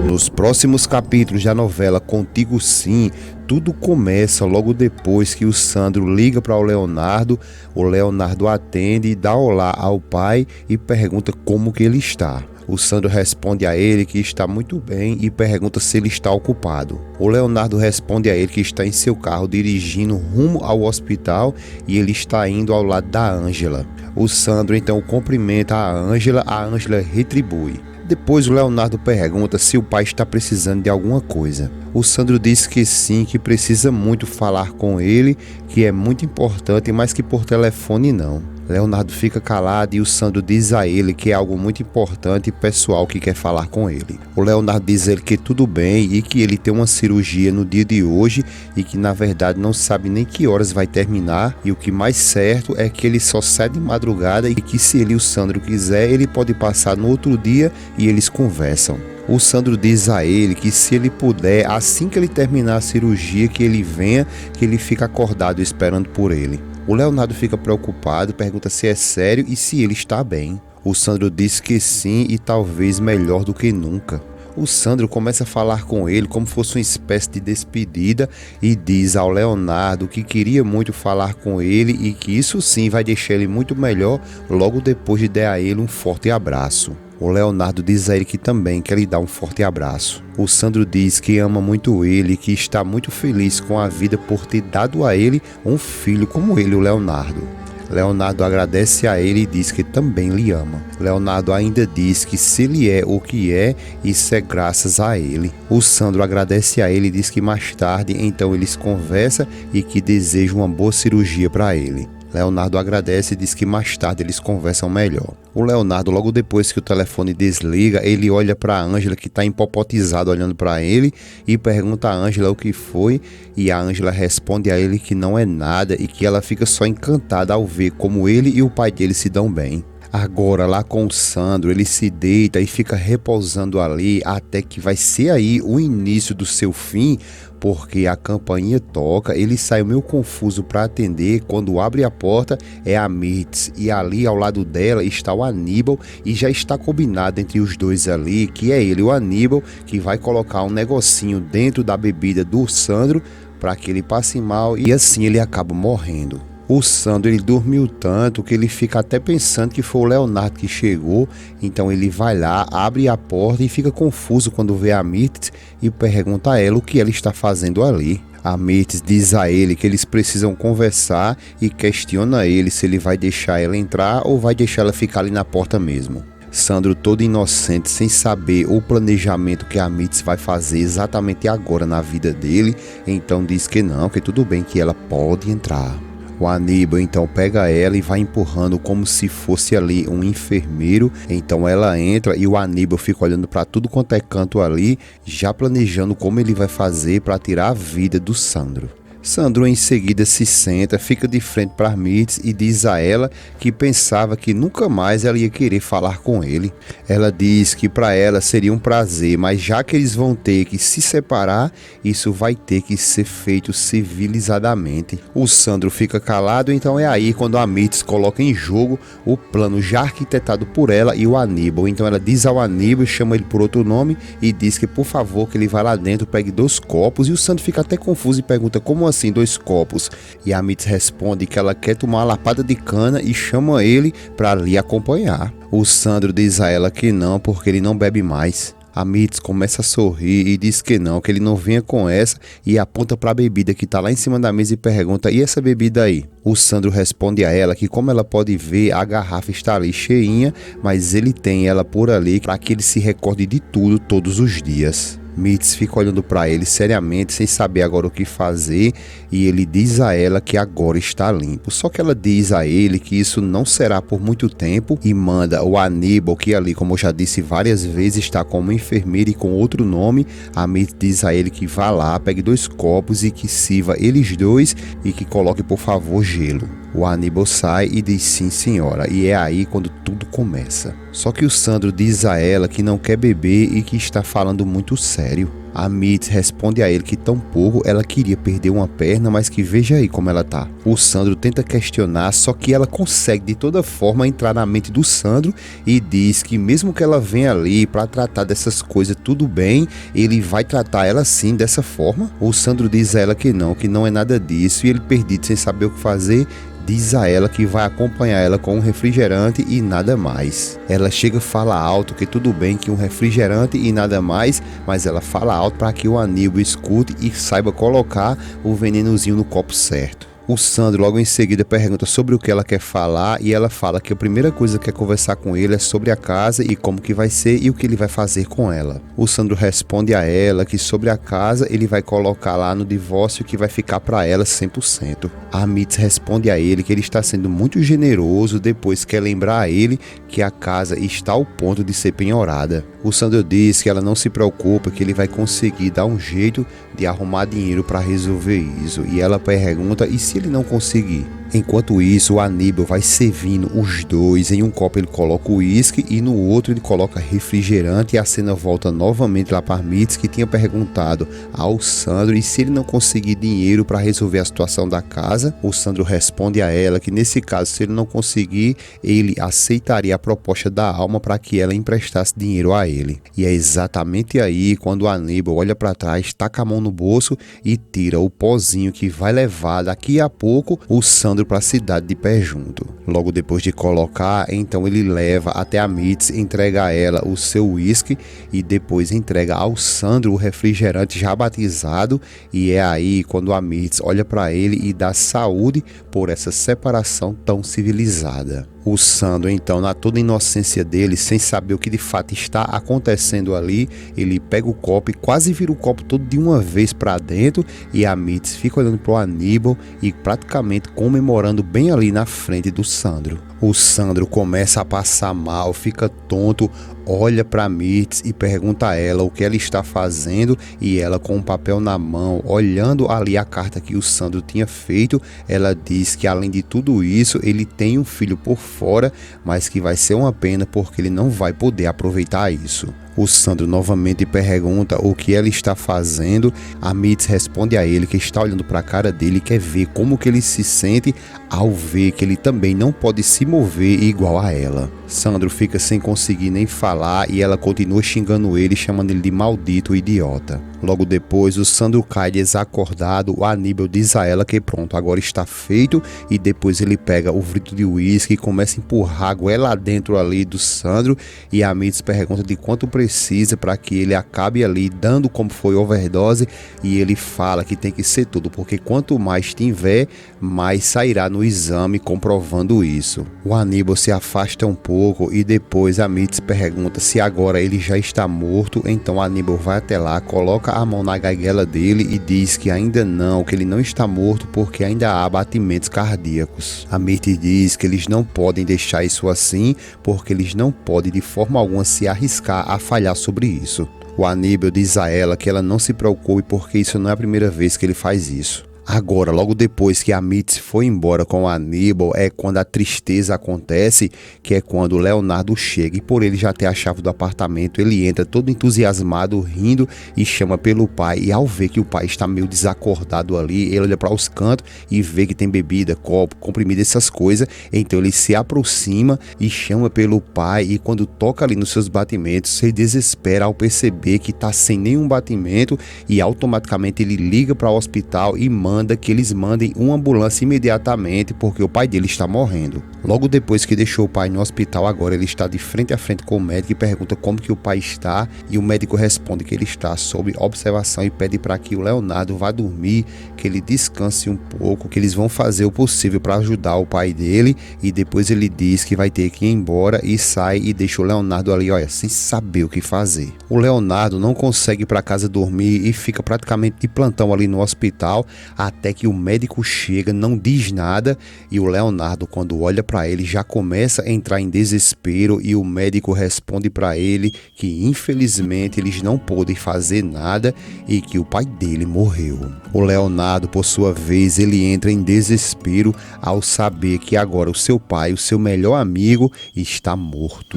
Nos próximos capítulos da novela Contigo Sim, tudo começa logo depois que o Sandro liga para o Leonardo atende e dá olá ao pai e pergunta como que ele está. O Sandro responde a ele que está muito bem e pergunta se ele está ocupado. O Leonardo responde a ele que está em seu carro dirigindo rumo ao hospital e ele está indo ao lado da Ângela. O Sandro então cumprimenta a Ângela retribui. Depois o Leonardo pergunta se o pai está precisando de alguma coisa. O Sandro diz que sim, que precisa muito falar com ele, que é muito importante, mas que por telefone não. Leonardo fica calado e o Sandro diz a ele que é algo muito importante e pessoal que quer falar com ele. O Leonardo diz a ele que tudo bem e que ele tem uma cirurgia no dia de hoje e que na verdade não sabe nem que horas vai terminar, e o que mais certo é que ele só sai de madrugada e que se ele e o Sandro quiser, ele pode passar no outro dia e eles conversam. O Sandro diz a ele que se ele puder, assim que ele terminar a cirurgia, que ele venha, que ele fica acordado esperando por ele. O Leonardo fica preocupado, pergunta se é sério e se ele está bem. O Sandro diz que sim e talvez melhor do que nunca. O Sandro começa a falar com ele como fosse uma espécie de despedida e diz ao Leonardo que queria muito falar com ele e que isso sim vai deixar ele muito melhor logo depois de dar a ele um forte abraço. O Leonardo diz a ele que também quer lhe dar um forte abraço. O Sandro diz que ama muito ele e que está muito feliz com a vida por ter dado a ele um filho como ele, o Leonardo. Leonardo agradece a ele e diz que também lhe ama. Leonardo ainda diz que se ele é o que é, isso é graças a ele. O Sandro agradece a ele e diz que mais tarde então eles conversam e que deseja uma boa cirurgia para ele. Leonardo agradece e diz que mais tarde eles conversam melhor. O Leonardo, logo depois que o telefone desliga, ele olha para a Ângela que está empopotizada olhando para ele e pergunta a Ângela o que foi, e a Ângela responde a ele que não é nada e que ela fica só encantada ao ver como ele e o pai dele se dão bem. Agora, lá com o Sandro, ele se deita e fica repousando ali até que vai ser aí o início do seu fim, porque a campainha toca, ele sai meio confuso para atender, quando abre a porta é a Mirtz e ali ao lado dela está o Aníbal e já está combinado entre os dois ali que é ele, o Aníbal, que vai colocar um negocinho dentro da bebida do Sandro para que ele passe mal e assim ele acaba morrendo. O Sandro ele dormiu tanto que ele fica até pensando que foi o Leonardo que chegou, então ele vai lá, abre a porta e fica confuso quando vê a Mirtz e pergunta a ela o que ela está fazendo ali. A Mirtz diz a ele que eles precisam conversar e questiona ele se ele vai deixar ela entrar ou vai deixar ela ficar ali na porta mesmo. Sandro, todo inocente, sem saber o planejamento que a Mirtz vai fazer exatamente agora na vida dele, então diz que não, que tudo bem, que ela pode entrar. O Aníbal então pega ela e vai empurrando como se fosse ali um enfermeiro, então ela entra e o Aníbal fica olhando para tudo quanto é canto ali, já planejando como ele vai fazer para tirar a vida do Sandro. Sandro em seguida se senta, fica de frente para Mirtz e diz a ela que pensava que nunca mais ela ia querer falar com ele. Ela diz que para ela seria um prazer, mas já que eles vão ter que se separar, isso vai ter que ser feito civilizadamente. O Sandro fica calado, então é aí quando a Mirtz coloca em jogo o plano já arquitetado por ela e o Aníbal. Então ela diz ao Aníbal, chama ele por outro nome e diz que por favor que ele vá lá dentro, pegue 2 copos, e o Sandro fica até confuso e pergunta como assim 2 copos, e a Mirtz responde que ela quer tomar uma lapada de cana e chama ele para lhe acompanhar. O Sandro diz a ela que não, porque ele não bebe mais. A Mirtz começa a sorrir e diz que não, que ele não venha com essa, e aponta para a bebida que está lá em cima da mesa e pergunta: e essa bebida aí? O Sandro responde a ela que como ela pode ver, a garrafa está ali cheinha, mas ele tem ela por ali para que ele se recorde de tudo todos os dias. Mirtz fica olhando para ele seriamente, sem saber agora o que fazer, e ele diz a ela que agora está limpo. Só que ela diz a ele que isso não será por muito tempo e manda o Aníbal, que ali, como eu já disse várias vezes, está como enfermeiro e com outro nome. A Mirtz diz a ele que vá lá, pegue 2 copos e que sirva eles 2 e que coloque por favor gelo. O Aníbal sai e diz sim senhora, e é aí quando tudo começa. Só que o Sandro diz a ela que não quer beber e que está falando muito sério. A Mitz responde a ele que tampouco ela queria perder uma perna, mas que veja aí como ela tá. O Sandro tenta questionar, só que ela consegue de toda forma entrar na mente do Sandro e diz que mesmo que ela venha ali para tratar dessas coisas tudo bem, ele vai tratar ela sim dessa forma. O Sandro diz a ela que não é nada disso, e ele, perdido sem saber o que fazer, diz a ela que vai acompanhar ela com um refrigerante e nada mais. Ela chega a falar alto que tudo bem, que um refrigerante e nada mais, mas ela fala alto para que o Aníbal escute e saiba colocar o venenozinho no copo certo. O Sandro logo em seguida pergunta sobre o que ela quer falar, e ela fala que a primeira coisa que quer conversar com ele é sobre a casa e como que vai ser e o que ele vai fazer com ela. O Sandro responde a ela que sobre a casa ele vai colocar lá no divórcio que vai ficar para ela 100%. A Mitz responde a ele que ele está sendo muito generoso, depois quer lembrar a ele que a casa está ao ponto de ser penhorada. O Sandro diz que ela não se preocupa, que ele vai conseguir dar um jeito de arrumar dinheiro para resolver isso, e ela pergunta e se ele não conseguir. Enquanto isso, o Aníbal vai servindo os dois. Em um copo ele coloca o uísque e no outro ele coloca refrigerante, e a cena volta novamente lá para Mitz, que tinha perguntado ao Sandro e se ele não conseguir dinheiro para resolver a situação da casa. O Sandro responde a ela que nesse caso, se ele não conseguir, ele aceitaria a proposta da Alma para que ela emprestasse dinheiro a ele. E é exatamente aí quando o Aníbal olha para trás, taca a mão no bolso e tira o pozinho que vai levar daqui a pouco o Sandro para a cidade de Pé Junto. Logo depois de colocar, então ele leva até a Mitz, entrega a ela o seu uísque e depois entrega ao Sandro o refrigerante já batizado, e é aí quando a Mitz olha para ele e dá saúde por essa separação tão civilizada. O Sandro, então, na toda inocência dele, sem saber o que de fato está acontecendo ali, ele pega o copo e quase vira o copo todo de uma vez para dentro, e a Mitz fica olhando pro Aníbal e praticamente comemorando bem ali na frente do Sandro. O Sandro começa a passar mal, fica tonto, olha para Mitz e pergunta a ela o que ela está fazendo, e ela, com um papel na mão, olhando ali a carta que o Sandro tinha feito, ela diz que além de tudo isso, ele tem um filho por fora, mas que vai ser uma pena porque ele não vai poder aproveitar isso. O Sandro novamente pergunta o que ela está fazendo. A Mitz responde a ele que está olhando para a cara dele e quer ver como que ele se sente ao ver que ele também não pode se mover igual a ela. Sandro fica sem conseguir nem falar e ela continua xingando ele, chamando ele de maldito idiota. Logo depois, o Sandro cai desacordado. O Aníbal diz a ela que pronto, agora está feito, e depois ele pega o vidro de uísque e começa a empurrar a goela dentro ali do Sandro, e a Mitz pergunta de quanto precisa para que ele acabe ali, dando como foi overdose, e ele fala que tem que ser tudo, porque quanto mais tiver, mais sairá no exame comprovando isso. O Aníbal se afasta um pouco e depois a Mitz pergunta se agora ele já está morto. Então Aníbal vai até lá, coloca a mão na gaguela dele e diz que ainda não, que ele não está morto porque ainda há batimentos cardíacos. A Mitz diz que eles não podem deixar isso assim, porque eles não podem de forma alguma se arriscar a falhar sobre isso. O Aníbal diz a ela que ela não se preocupe porque isso não é a primeira vez que ele faz isso. Agora, logo depois que a Mitz foi embora com o Aníbal, é quando a tristeza acontece, que é quando o Leonardo chega e por ele já ter a chave do apartamento, ele entra todo entusiasmado, rindo e chama pelo pai, e ao ver que o pai está meio desacordado ali, ele olha para os cantos e vê que tem bebida, copo, comprimido, essas coisas, então ele se aproxima e chama pelo pai, e quando toca ali nos seus batimentos, se desespera ao perceber que está sem nenhum batimento, e automaticamente ele liga para o hospital e manda que eles mandem uma ambulância imediatamente porque o pai dele está morrendo. Logo depois que deixou o pai no hospital, agora ele está de frente a frente com o médico e pergunta como que o pai está, e o médico responde que ele está sob observação e pede para que o Leonardo vá dormir, que ele descanse um pouco, que eles vão fazer o possível para ajudar o pai dele, e depois ele diz que vai ter que ir embora e sai e deixa o Leonardo ali, olha, sem saber o que fazer. O Leonardo não consegue ir para casa dormir e fica praticamente de plantão ali no hospital, até que o médico chega, não diz nada, e o Leonardo, quando olha para ele, já começa a entrar em desespero, e o médico responde para ele que infelizmente eles não podem fazer nada e que o pai dele morreu. O Leonardo, por sua vez, ele entra em desespero ao saber que agora o seu pai, o seu melhor amigo, está morto.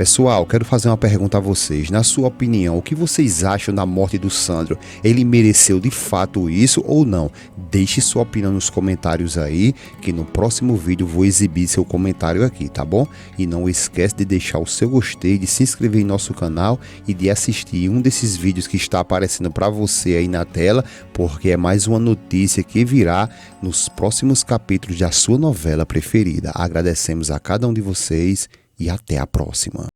Pessoal, quero fazer uma pergunta a vocês. Na sua opinião, o que vocês acham da morte do Sandro? Ele mereceu de fato isso ou não? Deixe sua opinião nos comentários aí, que no próximo vídeo vou exibir seu comentário aqui, tá bom? E não esquece de deixar o seu gostei, de se inscrever em nosso canal e de assistir um desses vídeos que está aparecendo para você aí na tela, porque é mais uma notícia que virá nos próximos capítulos da sua novela preferida. Agradecemos a cada um de vocês e até a próxima.